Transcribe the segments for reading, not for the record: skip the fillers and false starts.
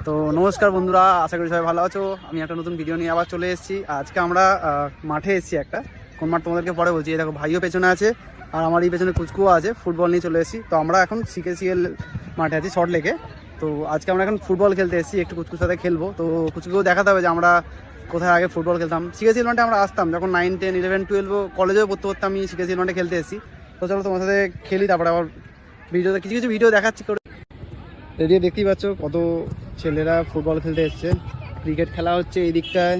তো নমস্কার বন্ধুরা, আশা করি সবাই ভালো আছো। আমি একটা নতুন ভিডিও নিয়ে আবার চলে এসেছি। আজকে আমরা মাঠে এসেছি একটা, কোন মাঠ তোমাদেরকে পরে বলছি। এই দেখো ভাইও পেছনে আছে আর আমার এই পেছনে কুচকুও আছে। ফুটবল নিয়ে চলে এসেছি। তো আমরা এখন সিকেসিএল মাঠে আছি শর্ট লেকে। তো আজকে আমরা এখন ফুটবল খেলতে এসেছি, একটু কুচকুর সাথে খেলবো। তো কুচকুকেও দেখাতে হবে যে আমরা কোথায় আগে ফুটবল খেলতাম। সিকেসিএল মাঠে আমরা আসতাম যখন 9, 10, 11, 12 কলেজেও পড়তে পড়তে আমি সিকেসিএল মাঠে খেলতে এসেছি। তো চলো তোমার সাথে খেলি, তারপরে আবার ভিডিওতে কিছু কিছু ভিডিও দেখাচ্ছি করে। এদিকে দেখতেই পাচ্ছ কত ছেলেরা ফুটবল খেলতে এসছে। ক্রিকেট খেলা হচ্ছে এই দিকটায়,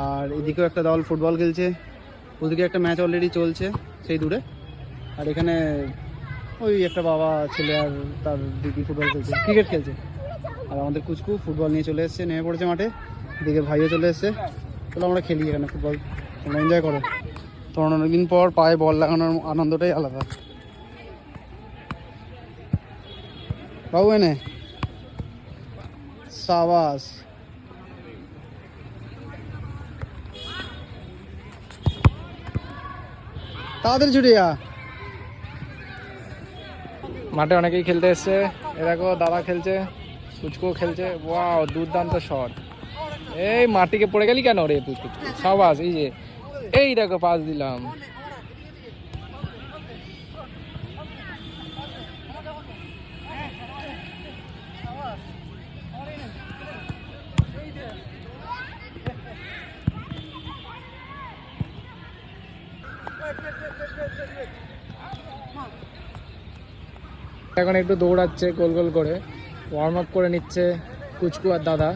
আর এদিকেও একটা দল ফুটবল খেলছে। ওদিকে একটা ম্যাচ অলরেডি চলছে সেই দূরে। আর এখানে ওই একটা বাবা ছেলে আর তার দিদি ফুটবল খেলছে, ক্রিকেট খেলছে। আর আমাদের কুচকু ফুটবল নিয়ে চলে এসছে, নেমে পড়েছে মাঠে। এদিকে ভাইও চলে এসছে। চলো আমরা খেলি এখানে ফুটবল, তোমরা এনজয় করো। তোমার অনেকদিন পর পায়ে বল লাগানোর আনন্দটাই আলাদা। বাবু এনে সাবাস। তাদের ছুটিয়া মাঠে অনেকেই খেলতে এসছে। এ দেখো দাদা খেলছে, কুচকুও খেলছে। ওয়াও, দুর্দান্ত শট। এই মাটিকে পড়ে গেলি কেন রে তুই? সাবাস। এই দেখো পাস দিলাম। এখন একটু দৌড়াচ্ছে গোল গোল করে, ওয়ার্ম আপ করে নিচ্ছে কুচকু আর দাদা।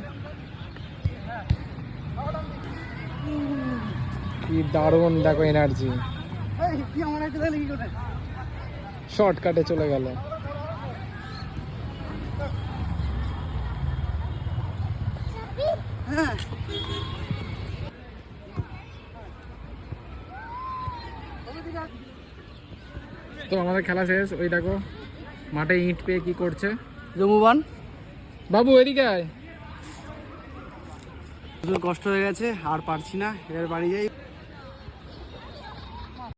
কি দারুণ দেখো এনার্জি। শর্টকাটে চলে গেল। তো আমাদের খেলা শেষ। ওই দেখো মাঠে ইট পেয়ে কি করছে জমুবান। বাবু এদিকে আয়। প্রচুর কষ্ট হয়ে গেছে, আর পারছি না, এবার বাড়ি যাই।